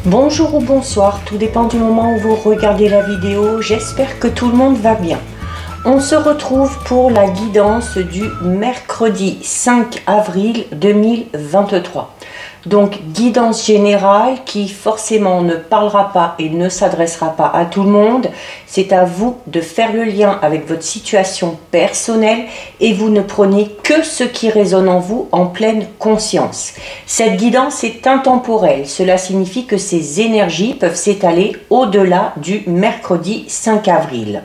Bonjour ou bonsoir, tout dépend du moment où vous regardez la vidéo. J'espère que tout le monde va bien. On se retrouve pour la guidance du mercredi 5 avril 2023. Donc guidance générale qui forcément ne parlera pas et ne s'adressera pas à tout le monde. C'est à vous de faire le lien avec votre situation personnelle et vous ne prenez que ce qui résonne en vous en pleine conscience. Cette guidance est intemporelle. Cela signifie que ces énergies peuvent s'étaler au-delà du mercredi 5 avril.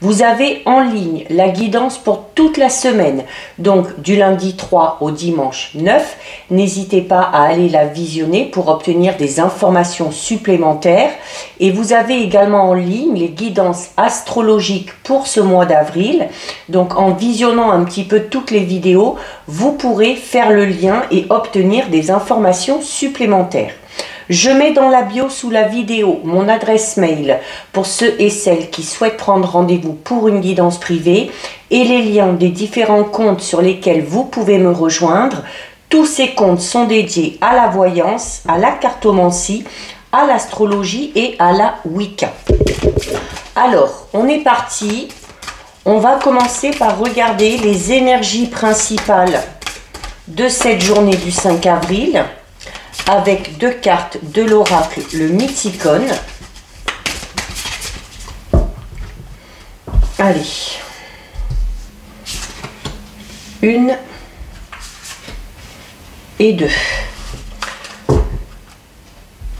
Vous avez en ligne la guidance pour toute la semaine, donc du lundi 3 au dimanche 9. N'hésitez pas à aller la visionner pour obtenir des informations supplémentaires. Et vous avez également en ligne les guidances astrologiques pour ce mois d'avril. Donc en visionnant un petit peu toutes les vidéos, vous pourrez faire le lien et obtenir des informations supplémentaires. Je mets dans la bio sous la vidéo mon adresse mail pour ceux et celles qui souhaitent prendre rendez-vous pour une guidance privée et les liens des différents comptes sur lesquels vous pouvez me rejoindre. Tous ces comptes sont dédiés à la voyance, à la cartomancie, à l'astrologie et à la Wicca. Alors, on est parti. On va commencer par regarder les énergies principales de cette journée du 5 avril. Avec deux cartes de l'oracle, le Mythicone. Allez. Une et deux.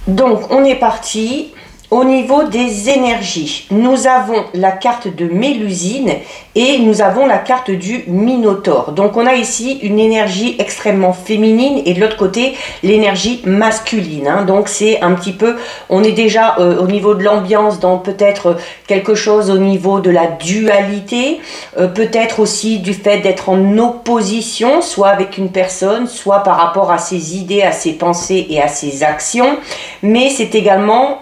Donc, on est parti. Au niveau des énergies, nous avons la carte de Mélusine et nous avons la carte du Minotaure. Donc on a ici une énergie extrêmement féminine et de l'autre côté l'énergie masculine. Donc c'est un petit peu, on est déjà au niveau de l'ambiance dans peut-être quelque chose au niveau de la dualité, peut-être aussi du fait d'être en opposition, soit avec une personne, soit par rapport à ses idées, à ses pensées et à ses actions. Mais c'est également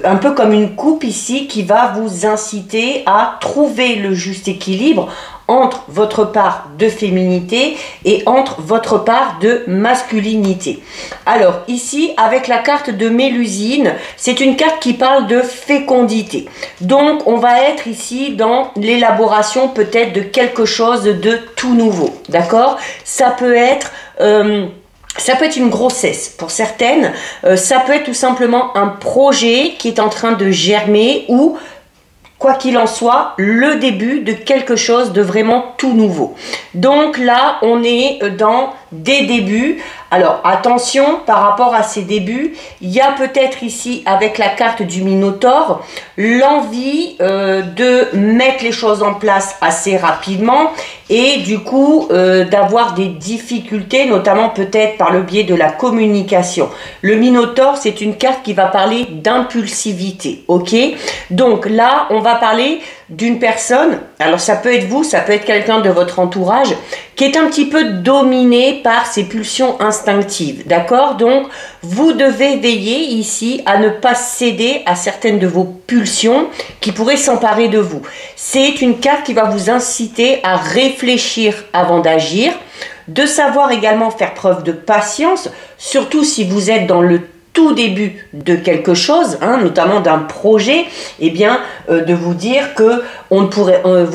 un peu comme une coupe ici qui va vous inciter à trouver le juste équilibre entre votre part de féminité et entre votre part de masculinité. Alors ici, avec la carte de Mélusine, c'est une carte qui parle de fécondité. Donc on va être ici dans l'élaboration peut-être de quelque chose de tout nouveau. D'accord ? Ça peut être une grossesse pour certaines, ça peut être tout simplement un projet qui est en train de germer ou, quoi qu'il en soit, le début de quelque chose de vraiment tout nouveau. Donc là, on est dans des débuts. Alors attention par rapport à ces débuts, il y a peut-être ici avec la carte du Minotaure l'envie de mettre les choses en place assez rapidement et du coup d'avoir des difficultés, notamment peut-être par le biais de la communication. Le Minotaure, c'est une carte qui va parler d'impulsivité, ok? Donc là, on va parler d'une personne, alors ça peut être vous, ça peut être quelqu'un de votre entourage, qui est un petit peu dominé par ses pulsions instinctives, d'accord? Donc, vous devez veiller ici à ne pas céder à certaines de vos pulsions qui pourraient s'emparer de vous. C'est une carte qui va vous inciter à réfléchir avant d'agir, de savoir également faire preuve de patience, surtout si vous êtes dans le tout début de quelque chose, notamment d'un projet, eh bien, de vous dire que vous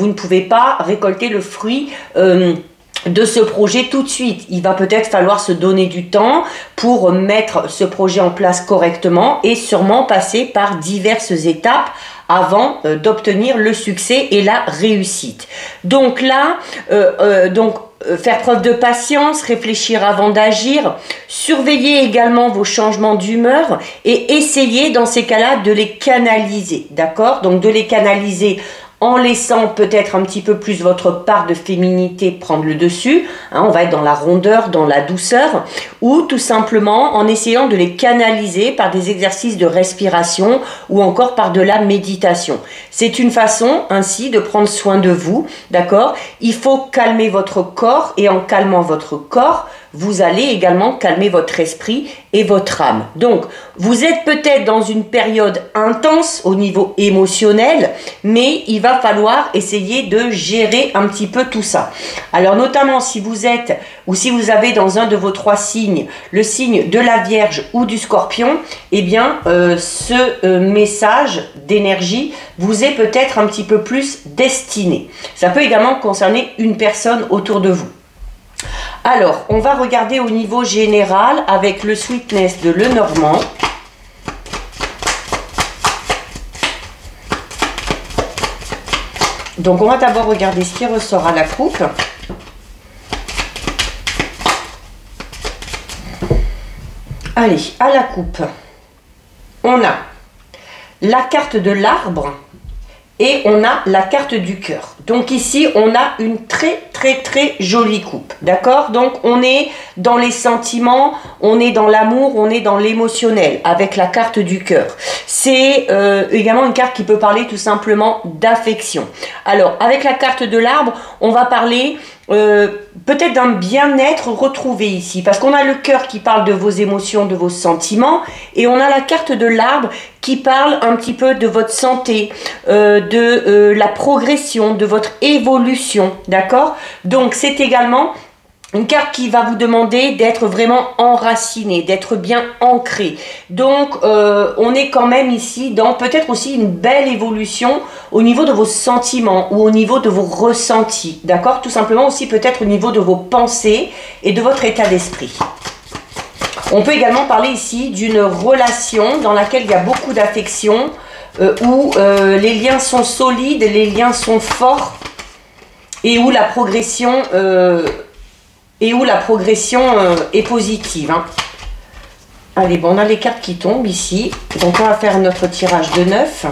ne pouvez pas récolter le fruit de ce projet tout de suite. Il va peut-être falloir se donner du temps pour mettre ce projet en place correctement et sûrement passer par diverses étapes avant d'obtenir le succès et la réussite. Donc là, faire preuve de patience, réfléchir avant d'agir, surveiller également vos changements d'humeur et essayer dans ces cas-là de les canaliser, d'accord? Donc de les canaliser en laissant peut-être un petit peu plus votre part de féminité prendre le dessus, on va être dans la rondeur, dans la douceur, ou tout simplement en essayant de les canaliser par des exercices de respiration ou encore par de la méditation. C'est une façon ainsi de prendre soin de vous, d'accord? Il faut calmer votre corps et en calmant votre corps, vous allez également calmer votre esprit et votre âme. Donc, vous êtes peut-être dans une période intense au niveau émotionnel, mais il va falloir essayer de gérer un petit peu tout ça. Alors, notamment si vous êtes ou si vous avez dans un de vos 3 signes le signe de la Vierge ou du Scorpion, eh bien, ce message d'énergie vous est peut-être un petit peu plus destiné. Ça peut également concerner une personne autour de vous. Alors, on va regarder au niveau général avec le Sweetness de Lenormand. Donc, on va d'abord regarder ce qui ressort à la coupe. Allez, à la coupe, on a la carte de l'arbre et on a la carte du cœur. Donc ici, on a une très jolie coupe, d'accord? Donc on est dans les sentiments, on est dans l'amour, on est dans l'émotionnel avec la carte du cœur. C'est également une carte qui peut parler tout simplement d'affection. Alors avec la carte de l'arbre, on va parler peut-être d'un bien-être retrouvé ici, parce qu'on a le cœur qui parle de vos émotions, de vos sentiments, et on a la carte de l'arbre qui parle un petit peu de votre santé, de la progression, de votre évolution, d'accord? Donc c'est également une carte qui va vous demander d'être vraiment enraciné, d'être bien ancré. Donc, on est quand même ici dans peut-être aussi une belle évolution au niveau de vos sentiments ou au niveau de vos ressentis. D'accord? Tout simplement aussi peut-être au niveau de vos pensées et de votre état d'esprit. On peut également parler ici d'une relation dans laquelle il y a beaucoup d'affection, où les liens sont solides, les liens sont forts et où la progression... est positive. Hein. Allez, bon, on a les cartes qui tombent ici. Donc, on va faire notre tirage de 9.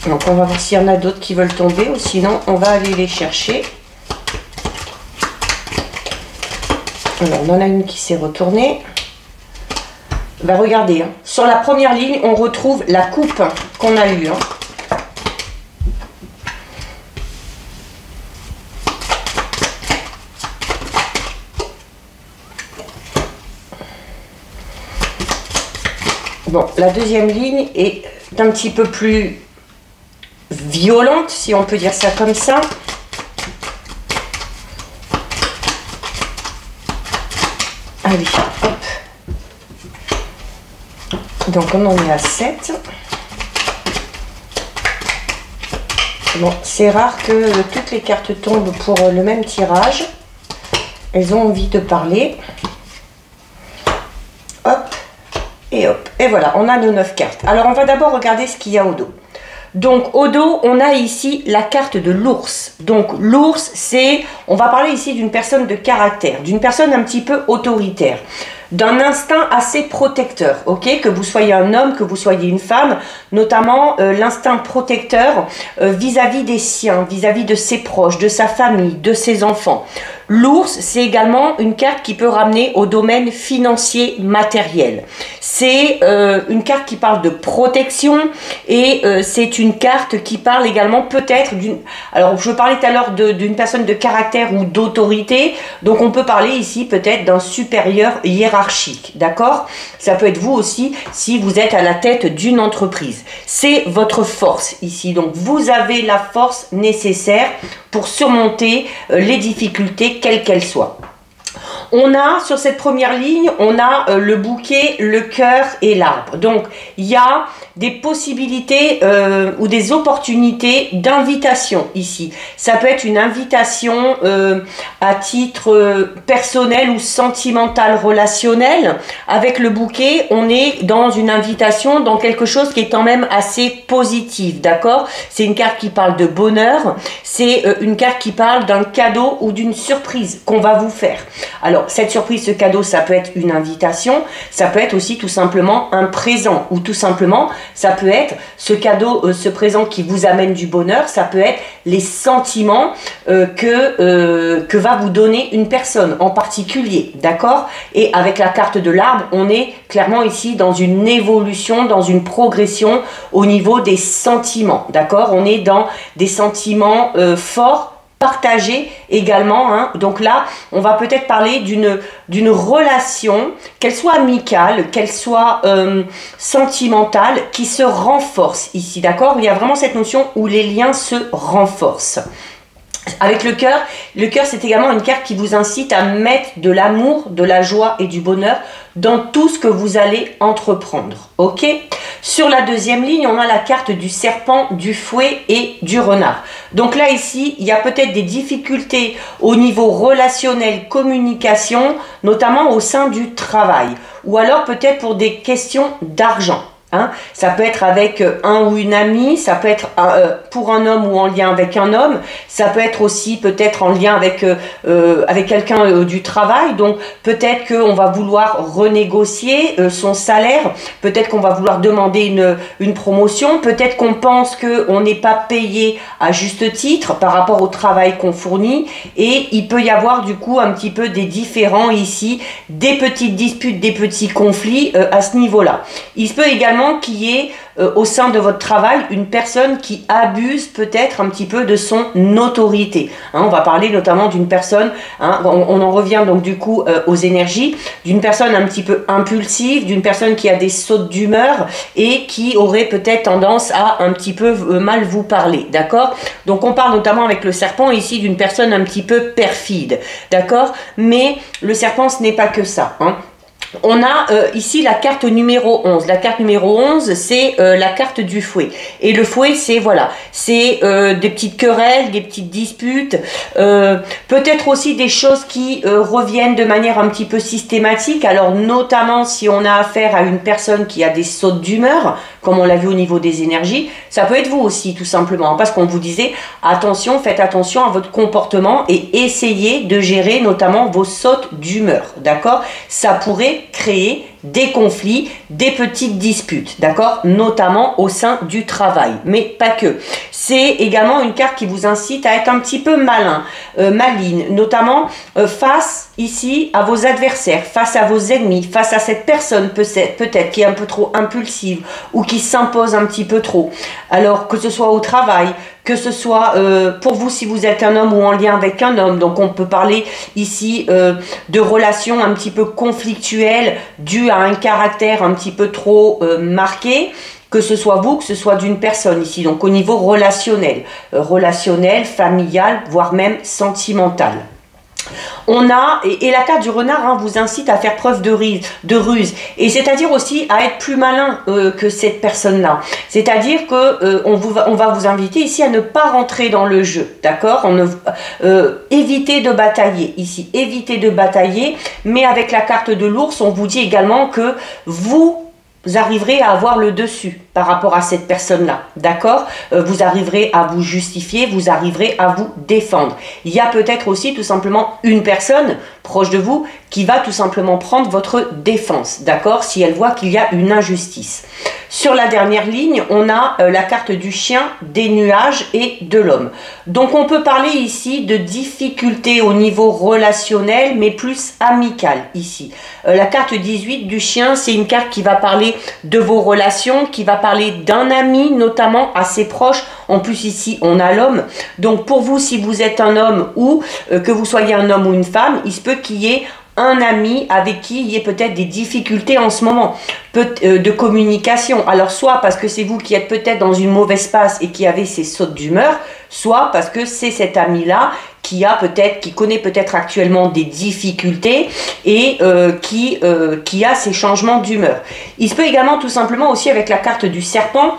Donc, on va voir s'il y en a d'autres qui veulent tomber ou sinon, on va aller les chercher. Alors, on en a une qui s'est retournée. Ben, regardez, hein. Sur la première ligne, on retrouve la coupe qu'on a eue. Hein. Bon, la deuxième ligne est un petit peu plus violente, si on peut dire ça comme ça. Allez, hop. Donc, on en est à 7. Bon, c'est rare que toutes les cartes tombent pour le même tirage. Elles ont envie de parler. Hop. Et hop, et voilà, on a nos 9 cartes. Alors, on va d'abord regarder ce qu'il y a au dos. Donc, au dos, on a ici la carte de l'ours. Donc, l'ours, c'est... On va parler ici d'une personne de caractère, d'une personne un petit peu autoritaire, d'un instinct assez protecteur, ok? Que vous soyez un homme, que vous soyez une femme, notamment l'instinct protecteur vis-à-vis des siens, vis-à-vis de ses proches, de sa famille, de ses enfants. L'ours, c'est également une carte qui peut ramener au domaine financier matériel. C'est une carte qui parle de protection et c'est une carte qui parle également peut-être d'une... Alors, je parlais tout à l'heure d'une personne de caractère ou d'autorité, donc on peut parler ici peut-être d'un supérieur hiérarchique, d'accord? Ça peut être vous aussi si vous êtes à la tête d'une entreprise. C'est votre force ici, donc vous avez la force nécessaire pour surmonter les difficultés quelles qu'elles soient. On a, sur cette première ligne, on a le bouquet, le cœur et l'arbre. Donc, il y a des possibilités ou des opportunités d'invitation ici. Ça peut être une invitation à titre personnel ou sentimental, relationnel. Avec le bouquet, on est dans une invitation, dans quelque chose qui est quand même assez positif, d'accord? C'est une carte qui parle de bonheur. C'est une carte qui parle d'un cadeau ou d'une surprise qu'on va vous faire. Alors, cette surprise, ce cadeau, ça peut être une invitation, ça peut être aussi tout simplement un présent, ou tout simplement, ça peut être ce cadeau, ce présent qui vous amène du bonheur, ça peut être les sentiments que va vous donner une personne en particulier, d'accord? Et avec la carte de l'arbre, on est clairement ici dans une évolution, dans une progression au niveau des sentiments, d'accord? On est dans des sentiments forts, partager également, hein. Donc là, on va peut-être parler d'une relation, qu'elle soit amicale, qu'elle soit sentimentale, qui se renforce ici, d'accord? Il y a vraiment cette notion où les liens se renforcent. Avec le cœur c'est également une carte qui vous incite à mettre de l'amour, de la joie et du bonheur dans tout ce que vous allez entreprendre, ok? Sur la deuxième ligne, on a la carte du serpent, du fouet et du renard. Donc là, ici, il y a peut-être des difficultés au niveau relationnel, communication, notamment au sein du travail, ou alors peut-être pour des questions d'argent. Hein, ça peut être avec un ou une amie, ça peut être pour un homme ou en lien avec un homme, ça peut être aussi peut-être en lien avec quelqu'un du travail, donc peut-être qu'on va vouloir renégocier son salaire, peut-être qu'on va vouloir demander une promotion, peut-être qu'on pense qu'on n'est pas payé à juste titre par rapport au travail qu'on fournit, et il peut y avoir du coup un petit peu des différends ici, des petites disputes, des petits conflits à ce niveau-là. Il se peut également qu'il y ait au sein de votre travail une personne qui abuse peut-être un petit peu de son autorité. Hein, on va parler notamment d'une personne, hein, on en revient donc du coup aux énergies, d'une personne un petit peu impulsive, d'une personne qui a des sautes d'humeur et qui aurait peut-être tendance à un petit peu mal vous parler, d'accord? Donc on parle notamment avec le serpent ici d'une personne un petit peu perfide, d'accord? Mais le serpent, ce n'est pas que ça, hein. On a ici la carte numéro 11. La carte numéro 11, c'est la carte du fouet. Et le fouet, c'est voilà, c'est des petites querelles, des petites disputes, peut-être aussi des choses qui reviennent de manière un petit peu systématique. Alors notamment si on a affaire à une personne qui a des sautes d'humeur, comme on l'a vu au niveau des énergies, ça peut être vous aussi tout simplement. Parce qu'on vous disait, attention, faites attention à votre comportement et essayez de gérer notamment vos sautes d'humeur, d'accord? Ça pourrait créer des conflits, des petites disputes, d'accord? Notamment au sein du travail, mais pas que. C'est également une carte qui vous incite à être un petit peu malin, maligne, notamment face ici à vos adversaires, face à vos ennemis, face à cette personne peut-être qui est un peu trop impulsive ou qui s'impose un petit peu trop. Alors que ce soit au travail, que ce soit pour vous si vous êtes un homme ou en lien avec un homme, donc on peut parler ici de relations un petit peu conflictuelles dues à un caractère un petit peu trop marqué, que ce soit vous, que ce soit d'une personne ici, donc au niveau relationnel, familial, voire même sentimental. On a, et la carte du renard hein, vous incite à faire preuve de ruse, et c'est-à-dire aussi à être plus malin que cette personne-là. C'est-à-dire que on va vous inviter ici à ne pas rentrer dans le jeu, d'accord? Évitez de batailler ici, évitez de batailler, mais avec la carte de l'ours, on vous dit également que vous arriverez à avoir le dessus par rapport à cette personne-là, d'accord? Vous arriverez à vous justifier, vous arriverez à vous défendre. Il y a peut-être aussi tout simplement une personne proche de vous qui va tout simplement prendre votre défense, d'accord? Si elle voit qu'il y a une injustice. Sur la dernière ligne, on a la carte du chien, des nuages et de l'homme. Donc on peut parler ici de difficultés au niveau relationnel, mais plus amical ici. La carte 18 du chien, c'est une carte qui va parler de vos relations, qui va parler d'un ami, notamment assez proche. En plus ici, on a l'homme. Donc pour vous, si vous êtes un homme ou que vous soyez un homme ou une femme, il se peut qu'il y ait un ami avec qui il y ait peut-être des difficultés en ce moment de communication. Alors soit parce que c'est vous qui êtes peut-être dans une mauvaise passe et qui avez ces sautes d'humeur, soit parce que c'est cet ami-là qui connaît peut-être actuellement des difficultés et qui a ces changements d'humeur. Il se peut également tout simplement aussi avec la carte du serpent.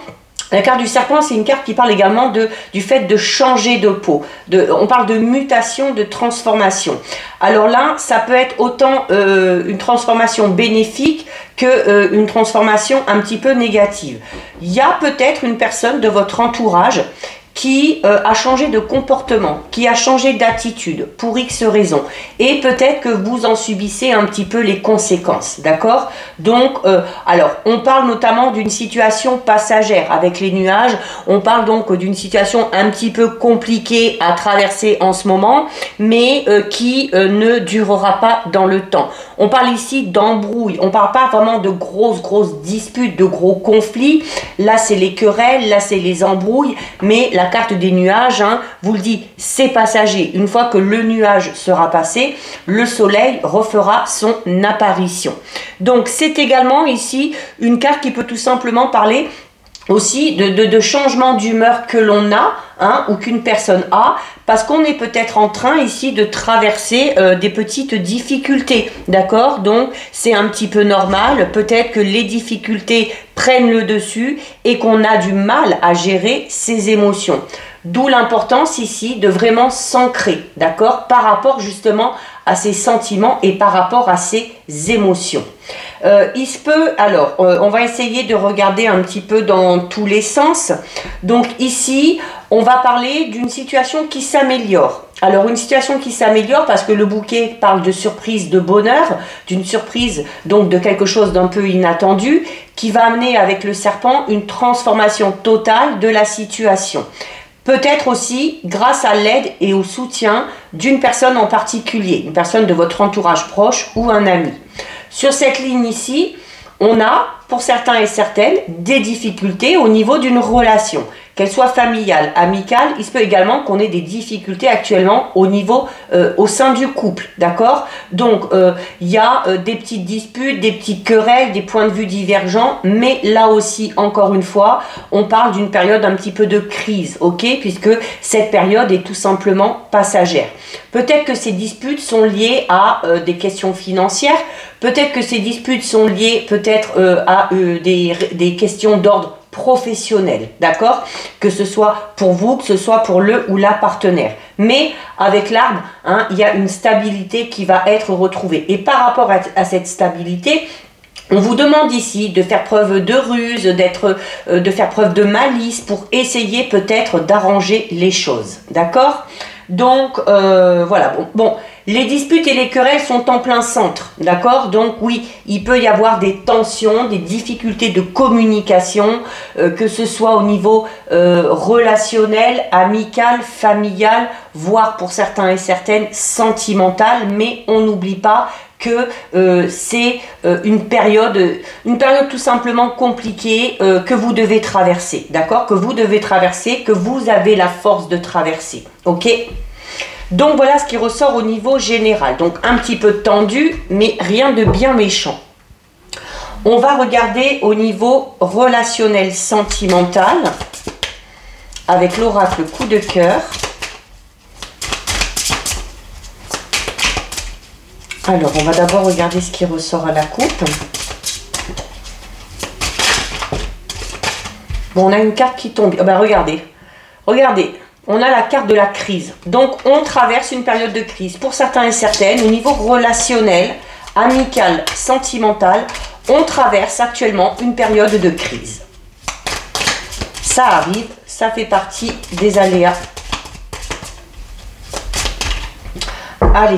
La carte du serpent, c'est une carte qui parle également du fait de changer de peau. On parle de mutation, de transformation. Alors là, ça peut être autant une transformation bénéfique que une transformation un petit peu négative. Il y a peut-être une personne de votre entourage qui a changé de comportement, qui a changé d'attitude pour X raisons. Et peut-être que vous en subissez un petit peu les conséquences, d'accord? Donc, alors, on parle notamment d'une situation passagère avec les nuages. On parle donc d'une situation un petit peu compliquée à traverser en ce moment, mais qui ne durera pas dans le temps. On parle ici d'embrouille. On ne parle pas vraiment de grosses disputes, de gros conflits. Là, c'est les querelles, là, c'est les embrouilles, mais la carte des nuages, hein, vous le dit, c'est passager. Une fois que le nuage sera passé, le soleil refera son apparition. Donc c'est également ici une carte qui peut tout simplement parler aussi de changement d'humeur que l'on a, hein, ou qu'une personne a, parce qu'on est peut-être en train ici de traverser des petites difficultés, d'accord? Donc c'est un petit peu normal, peut-être que les difficultés prennent le dessus et qu'on a du mal à gérer ses émotions. D'où l'importance ici de vraiment s'ancrer, d'accord? Par rapport justement à ses sentiments et par rapport à ses émotions. Il se peut, alors, on va essayer de regarder un petit peu dans tous les sens. Donc ici, on va parler d'une situation qui s'améliore. Alors une situation qui s'améliore parce que le bouquet parle de surprise, de bonheur, d'une surprise, donc de quelque chose d'un peu inattendu, qui va amener avec le serpent une transformation totale de la situation. Peut-être aussi grâce à l'aide et au soutien d'une personne en particulier, une personne de votre entourage proche ou un ami. Sur cette ligne ici, on a, pour certains et certaines, des difficultés au niveau d'une relation, qu'elle soit familiale, amicale. Il se peut également qu'on ait des difficultés actuellement au niveau, au sein du couple, d'accord? Donc, il y a des petites disputes, des petites querelles, des points de vue divergents, mais là aussi, encore une fois, on parle d'une période un petit peu de crise, ok? Puisque cette période est tout simplement passagère. Peut-être que ces disputes sont liées à des questions financières, peut-être que ces disputes sont liées peut-être à des questions d'ordre professionnel, d'accord? Que ce soit pour vous, que ce soit pour le ou la partenaire. Mais avec l'arbre, hein, il y a une stabilité qui va être retrouvée. Et par rapport à cette stabilité, on vous demande ici de faire preuve de ruse, de faire preuve de malice pour essayer peut-être d'arranger les choses, d'accord? Donc, voilà, bon, les disputes et les querelles sont en plein centre, d'accord? Donc oui, il peut y avoir des tensions, des difficultés de communication, que ce soit au niveau relationnel, amical, familial, voire pour certains et certaines sentimental, mais on n'oublie pas que c'est une période tout simplement compliquée que vous devez traverser, d'accord? Que vous devez traverser, que vous avez la force de traverser, ok? Donc voilà ce qui ressort au niveau général. Donc un petit peu tendu, mais rien de bien méchant. On va regarder au niveau relationnel sentimental avec l'oracle coup de cœur. Alors, on va d'abord regarder ce qui ressort à la coupe. Bon, on a une carte qui tombe. Oh ben, regardez. Regardez. On a la carte de la crise. Donc, on traverse une période de crise. Pour certains et certaines, au niveau relationnel, amical, sentimental, on traverse actuellement une période de crise. Ça arrive, ça fait partie des aléas. Allez.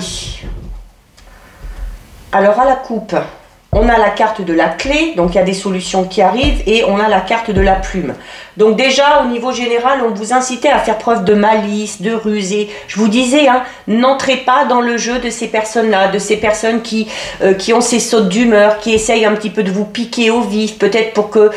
Alors, à la coupe, on a la carte de la clé, donc il y a des solutions qui arrivent, et on a la carte de la plume. Donc déjà, au niveau général, on vous incitait à faire preuve de malice, de ruse. Et je vous disais, hein, n'entrez pas dans le jeu de ces personnes-là, de ces personnes qui ont ces sautes d'humeur, qui essayent un petit peu de vous piquer au vif, peut-être pour que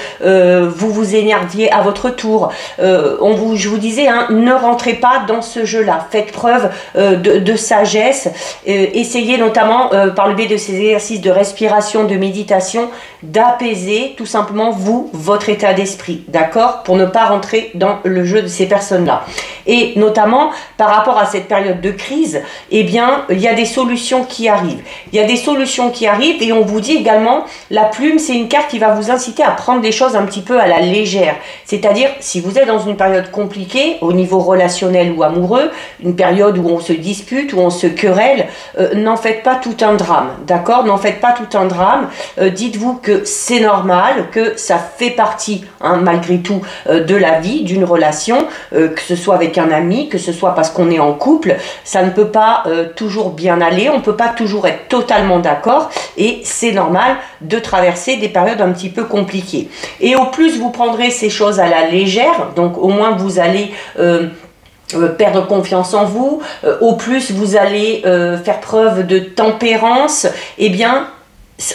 vous vous énerviez à votre tour. Je vous disais, hein, ne rentrez pas dans ce jeu-là. Faites preuve de sagesse. Essayez notamment, par le biais de ces exercices de respiration, de méditation, d'apaiser tout simplement votre état d'esprit, d'accord? Pour ne pas rentrer dans le jeu de ces personnes-là. Et notamment, par rapport à cette période de crise, eh bien, il y a des solutions qui arrivent. Il y a des solutions qui arrivent et on vous dit également, la plume, c'est une carte qui va vous inciter à prendre des choses un petit peu à la légère. C'est-à-dire, si vous êtes dans une période compliquée, au niveau relationnel ou amoureux, une période où on se dispute, où on se querelle, n'en faites pas tout un drame, d'accord? N'en faites pas tout un drame. Dites-vous que c'est normal, que ça fait partie, hein, malgré tout, de la vie, d'une relation, que ce soit avec un ami, que ce soit parce qu'on est en couple, ça ne peut pas toujours bien aller, on ne peut pas toujours être totalement d'accord et c'est normal de traverser des périodes un petit peu compliquées. Et au plus vous prendrez ces choses à la légère, donc au moins vous allez perdre confiance en vous, au plus vous allez faire preuve de tempérance, eh bien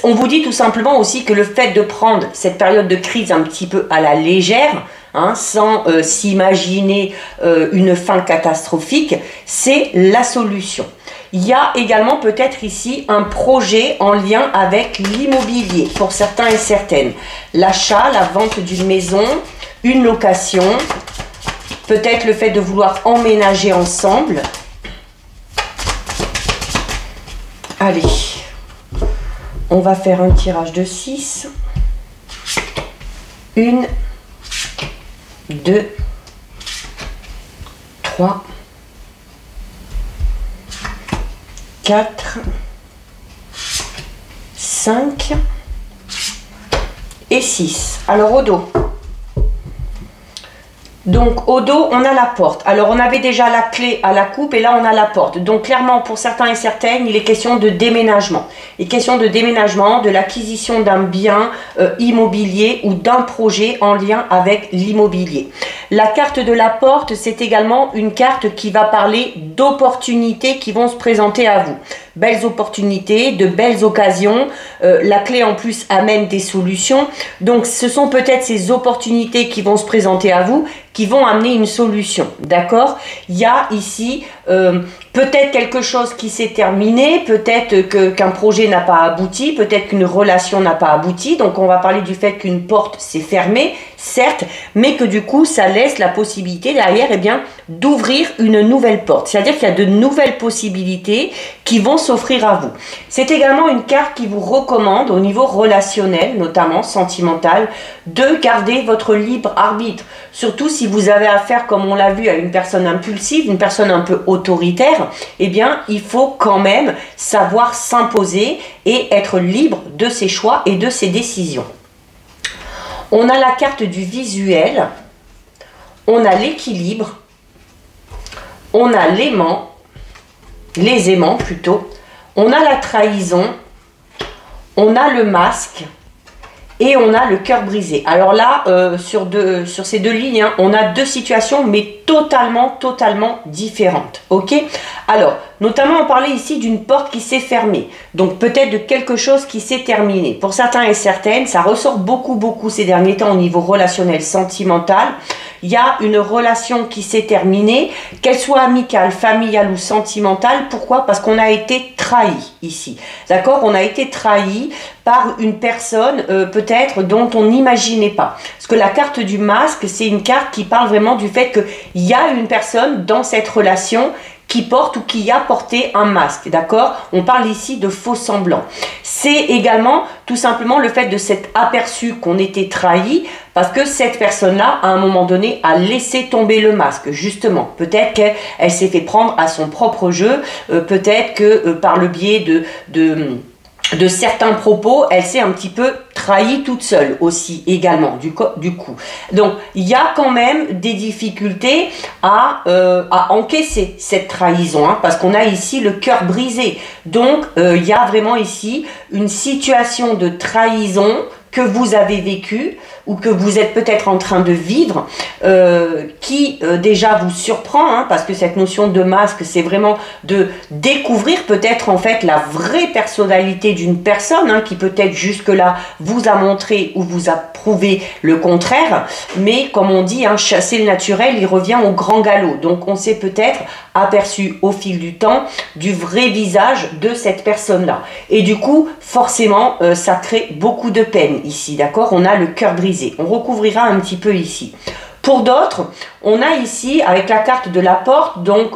on vous dit tout simplement aussi que le fait de prendre cette période de crise un petit peu à la légère, hein, sans s'imaginer une fin catastrophique, c'est la solution. Il y a également peut-être ici un projet en lien avec l'immobilier pour certains et certaines. L'achat, la vente d'une maison, une location, peut-être le fait de vouloir emménager ensemble. Allez, on va faire un tirage de 6. 1, 2, 3, 4, 5 et 6. Alors au dos. Donc au dos, on a la porte. Alors on avait déjà la clé à la coupe et là on a la porte. Donc clairement pour certains et certaines, il est question de déménagement. Il est question de déménagement, de l'acquisition d'un bien immobilier ou d'un projet en lien avec l'immobilier. La carte de la porte, c'est également une carte qui va parler d'opportunités qui vont se présenter à vous. Belles opportunités, de belles occasions. La clé en plus amène des solutions. Donc ce sont peut-être ces opportunités qui vont se présenter à vous, qui vont amener une solution, d'accord? Il y a ici peut-être quelque chose qui s'est terminé, peut-être qu'un projet n'a pas abouti, peut-être qu'une relation n'a pas abouti, donc on va parler du fait qu'une porte s'est fermée, certes, mais que du coup ça laisse la possibilité derrière, eh bien, d'ouvrir une nouvelle porte, c'est-à-dire qu'il y a de nouvelles possibilités qui vont s'offrir à vous. C'est également une carte qui vous recommande au niveau relationnel, notamment sentimental, de garder votre libre arbitre, surtout si vous avez affaire, comme on l'a vu, à une personne impulsive, une personne un peu autoritaire, eh bien, il faut quand même savoir s'imposer et être libre de ses choix et de ses décisions. On a la carte du visuel, on a l'équilibre, on a l'aimant, les aimants plutôt, on a la trahison, on a le masque, et on a le cœur brisé. Alors là, sur ces deux lignes, hein, on a deux situations, mais totalement différentes. Ok? Alors, notamment, on parlait ici d'une porte qui s'est fermée. Donc, peut-être de quelque chose qui s'est terminé. Pour certains et certaines, ça ressort beaucoup ces derniers temps au niveau relationnel, sentimental. Il y a une relation qui s'est terminée, qu'elle soit amicale, familiale ou sentimentale. Pourquoi? Parce qu'on a été trahi ici. D'accord? On a été trahi par une personne peut-être dont on n'imaginait pas. Parce que la carte du masque, c'est une carte qui parle vraiment du fait qu'il y a une personne dans cette relation qui porte ou qui a porté un masque, d'accord? On parle ici de faux semblants. C'est également tout simplement le fait de s'être aperçu qu'on était trahi parce que cette personne-là, à un moment donné, a laissé tomber le masque, justement. Peut-être qu'elle s'est fait prendre à son propre jeu, peut-être que par le biais de certains propos, elle s'est un petit peu trahie toute seule aussi également du coup. Donc il y a quand même des difficultés à encaisser cette trahison, hein, parce qu'on a ici le cœur brisé. Donc il y a vraiment ici une situation de trahison que vous avez vécu ou que vous êtes peut-être en train de vivre, qui déjà vous surprend, hein, parce que cette notion de masque, c'est vraiment de découvrir peut-être en fait la vraie personnalité d'une personne, hein, qui peut-être jusque-là vous a montré ou vous a prouvé le contraire, mais comme on dit, hein, chasser le naturel, il revient au grand galop. Donc on s'est peut-être aperçu au fil du temps du vrai visage de cette personne-là. Et du coup, forcément, ça crée beaucoup de peine ici, d'accord? On a le cœur brisé. On recouvrira un petit peu ici. Pour d'autres, on a ici, avec la carte de la porte, donc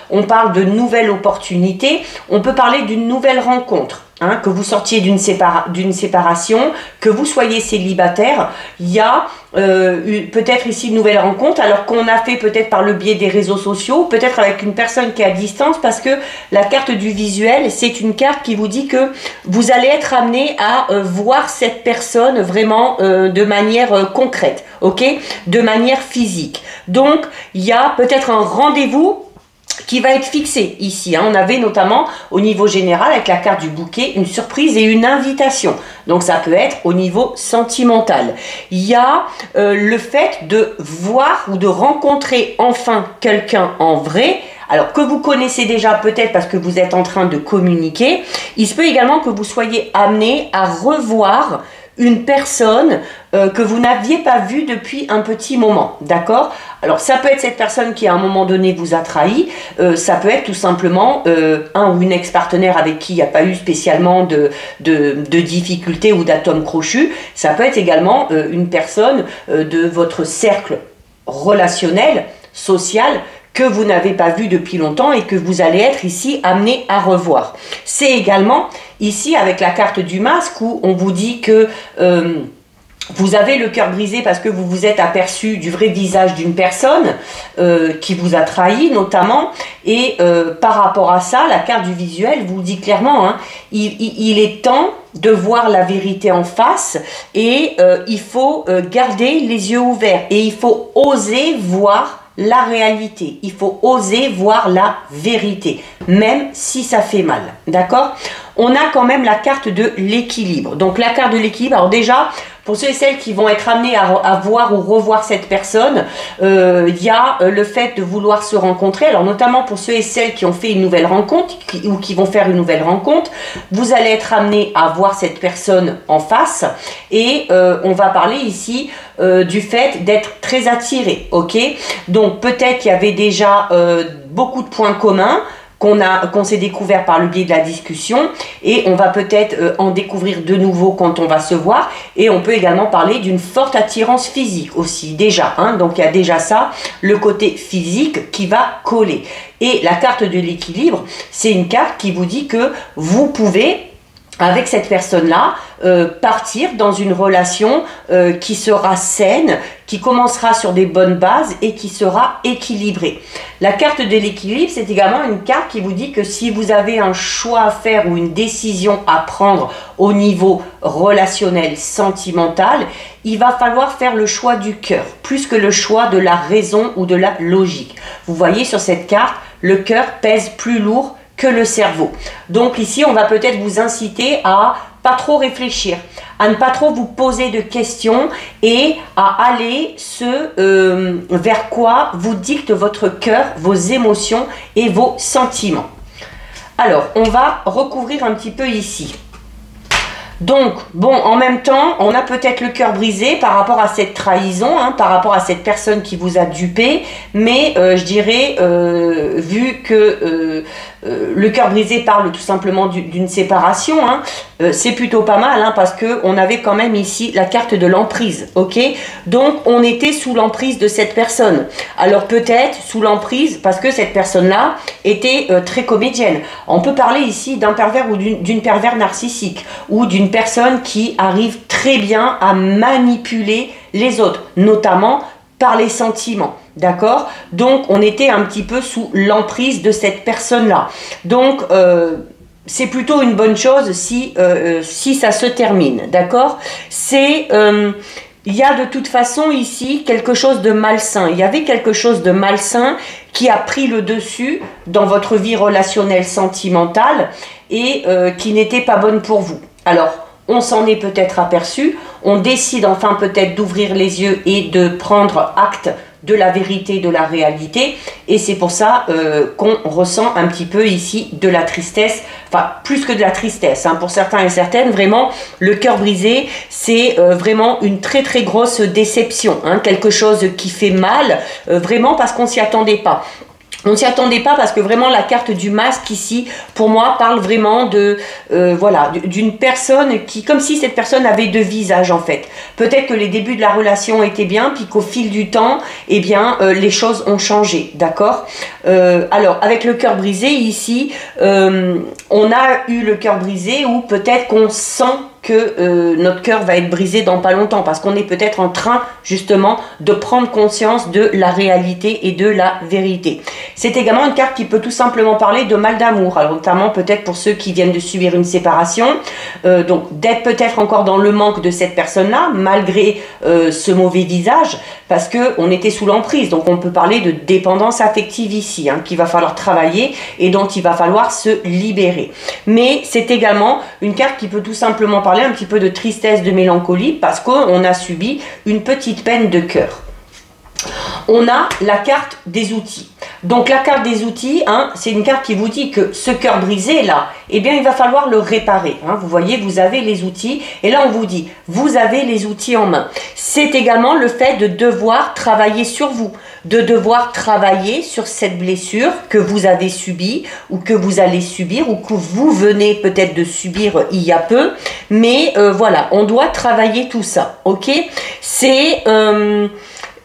on parle de nouvelles opportunités, on peut parler d'une nouvelle rencontre. Hein, que vous sortiez d'une séparation, que vous soyez célibataire, il y a peut-être ici une nouvelle rencontre, alors qu'on a fait peut-être par le biais des réseaux sociaux, peut-être avec une personne qui est à distance, parce que la carte du visuel, c'est une carte qui vous dit que vous allez être amené à voir cette personne vraiment de manière concrète, ok, de manière physique. Donc, il y a peut-être un rendez-vous qui va être fixé ici. Hein. On avait notamment au niveau général avec la carte du bouquet une surprise et une invitation. Donc ça peut être au niveau sentimental. Il y a le fait de voir ou de rencontrer enfin quelqu'un en vrai. Alors que vous connaissez déjà peut-être parce que vous êtes en train de communiquer. Il se peut également que vous soyez amené à revoir une personne que vous n'aviez pas vue depuis un petit moment, d'accord? Alors ça peut être cette personne qui à un moment donné vous a trahi, ça peut être tout simplement un ou une ex-partenaire avec qui il n'y a pas eu spécialement de difficultés ou d'atomes crochus, ça peut être également une personne de votre cercle relationnel, social, que vous n'avez pas vu depuis longtemps et que vous allez être ici amené à revoir. C'est également ici avec la carte du masque où on vous dit que vous avez le cœur brisé parce que vous vous êtes aperçu du vrai visage d'une personne qui vous a trahi notamment, et par rapport à ça, la carte du visuel vous dit clairement, hein, il est temps de voir la vérité en face, et il faut garder les yeux ouverts et il faut oser voir la réalité, il faut oser voir la vérité, même si ça fait mal, d'accord? On a quand même la carte de l'équilibre. Donc la carte de l'équilibre, alors déjà, pour ceux et celles qui vont être amenés à voir ou revoir cette personne, il y a le fait de vouloir se rencontrer. Alors notamment pour ceux et celles qui ont fait une nouvelle rencontre ou qui vont faire une nouvelle rencontre, vous allez être amenés à voir cette personne en face, et on va parler ici du fait d'être très attiré, ok? Donc peut-être qu'il y avait déjà beaucoup de points communs qu'on s'est découvert par le biais de la discussion, et on va peut-être en découvrir de nouveau quand on va se voir, et on peut également parler d'une forte attirance physique aussi déjà, hein, donc il y a déjà ça, le côté physique qui va coller. Et la carte de l'équilibre, c'est une carte qui vous dit que vous pouvez, avec cette personne-là, partir dans une relation qui sera saine, qui commencera sur des bonnes bases et qui sera équilibrée. La carte de l'équilibre, c'est également une carte qui vous dit que si vous avez un choix à faire ou une décision à prendre au niveau relationnel, sentimental, il va falloir faire le choix du cœur, plus que le choix de la raison ou de la logique. Vous voyez sur cette carte, le cœur pèse plus lourd que le cerveau. Donc ici, on va peut-être vous inciter à pas trop réfléchir, à ne pas trop vous poser de questions et à aller vers quoi vous dicte votre cœur, vos émotions et vos sentiments. Alors, on va recouvrir un petit peu ici. Donc, bon, en même temps, on a peut-être le cœur brisé par rapport à cette trahison, hein, par rapport à cette personne qui vous a dupé, mais je dirais, vu que le cœur brisé parle tout simplement d'une séparation, hein, c'est plutôt pas mal, hein, parce qu'on avait quand même ici la carte de l'emprise, ok? Donc, on était sous l'emprise de cette personne. Alors, peut-être sous l'emprise, parce que cette personne-là était très comédienne. On peut parler ici d'un pervers ou d'une pervers narcissique, ou d'une personne qui arrive très bien à manipuler les autres, notamment par les sentiments, d'accord? Donc, on était un petit peu sous l'emprise de cette personne-là. Donc, c'est plutôt une bonne chose si ça se termine, d'accord? Il y a de toute façon ici quelque chose de malsain. Il y avait quelque chose de malsain qui a pris le dessus dans votre vie relationnelle sentimentale et qui n'était pas bonne pour vous. Alors, on s'en est peut-être aperçu, on décide enfin peut-être d'ouvrir les yeux et de prendre acte de la vérité, de la réalité, et c'est pour ça qu'on ressent un petit peu ici de la tristesse, enfin plus que de la tristesse, hein, pour certains et certaines, vraiment le cœur brisé, c'est vraiment une très très grosse déception, hein, quelque chose qui fait mal, vraiment parce qu'on s'y attendait pas. On ne s'y attendait pas parce que vraiment la carte du masque ici, pour moi, parle vraiment voilà, d'une personne qui, comme si cette personne avait deux visages en fait. Peut-être que les débuts de la relation étaient bien, puis qu'au fil du temps, eh bien, les choses ont changé, d'accord? Alors, avec le cœur brisé ici, on a eu le cœur brisé où peut-être qu'on sent que notre cœur va être brisé dans pas longtemps parce qu'on est peut-être en train justement de prendre conscience de la réalité et de la vérité. C'est également une carte qui peut tout simplement parler de mal d'amour, alors notamment peut-être pour ceux qui viennent de subir une séparation, donc d'être peut-être encore dans le manque de cette personne-là malgré ce mauvais visage parce qu'on était sous l'emprise, donc on peut parler de dépendance affective ici, hein, qu'il va falloir travailler et dont il va falloir se libérer. Mais c'est également une carte qui peut tout simplement parler un petit peu de tristesse, de mélancolie parce qu'on a subi une petite peine de cœur. On a la carte des outils. Donc la carte des outils, hein, c'est une carte qui vous dit que ce cœur brisé là, eh bien il va falloir le réparer. Hein. Vous voyez, vous avez les outils et là on vous dit, vous avez les outils en main. C'est également le fait de devoir travailler sur vous, de devoir travailler sur cette blessure que vous avez subie ou que vous allez subir ou que vous venez peut-être de subir il y a peu. Mais voilà, on doit travailler tout ça, ok? C'est...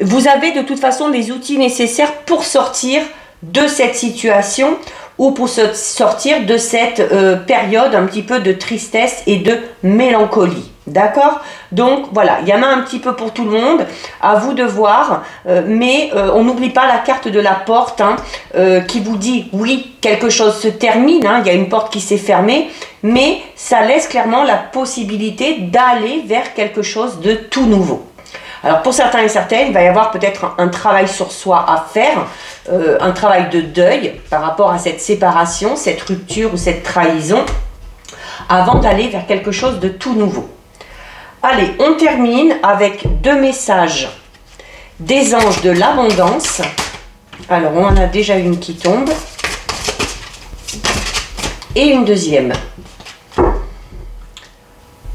vous avez de toute façon les outils nécessaires pour sortir de cette situation ou pour sortir de cette période un petit peu de tristesse et de mélancolie. D'accord? Donc voilà, il y en a un petit peu pour tout le monde, à vous de voir, mais on n'oublie pas la carte de la porte hein, qui vous dit oui, quelque chose se termine, hein, il y a une porte qui s'est fermée, mais ça laisse clairement la possibilité d'aller vers quelque chose de tout nouveau. Alors pour certains et certaines, il va y avoir peut-être un travail sur soi à faire, un travail de deuil par rapport à cette séparation, cette rupture ou cette trahison, avant d'aller vers quelque chose de tout nouveau. Allez, on termine avec 2 messages des anges de l'abondance. Alors on en a déjà une qui tombe et une deuxième.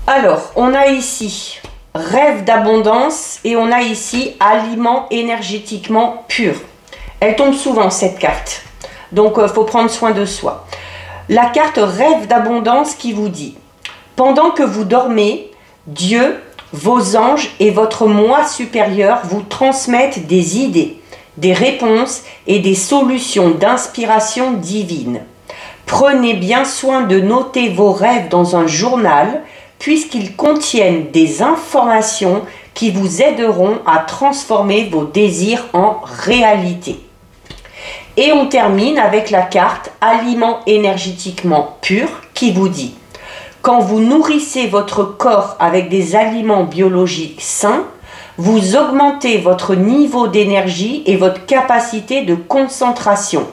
Alors on a ici rêve d'abondance et on a ici aliment énergétiquement pur. Elle tombe souvent cette carte, donc il faut prendre soin de soi. La carte rêve d'abondance qui vous dit, pendant que vous dormez, Dieu, vos anges et votre moi supérieur vous transmettent des idées, des réponses et des solutions d'inspiration divine. Prenez bien soin de noter vos rêves dans un journal, puisqu'ils contiennent des informations qui vous aideront à transformer vos désirs en réalité. Et on termine avec la carte aliment énergétiquement pur qui vous dit, quand vous nourrissez votre corps avec des aliments biologiques sains, vous augmentez votre niveau d'énergie et votre capacité de concentration.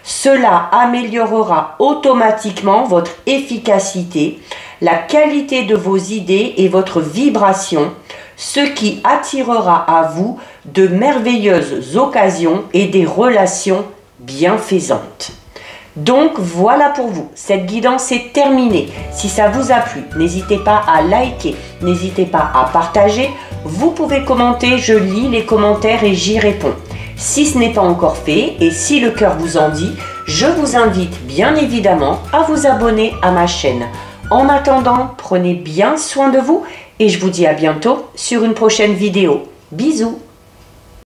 Cela améliorera automatiquement votre efficacité, la qualité de vos idées et votre vibration, ce qui attirera à vous de merveilleuses occasions et des relations bienfaisantes. Donc voilà pour vous, cette guidance est terminée. Si ça vous a plu, n'hésitez pas à liker, n'hésitez pas à partager. Vous pouvez commenter, je lis les commentaires et j'y réponds. Si ce n'est pas encore fait et si le cœur vous en dit, je vous invite bien évidemment à vous abonner à ma chaîne. En attendant, prenez bien soin de vous et je vous dis à bientôt sur une prochaine vidéo. Bisous!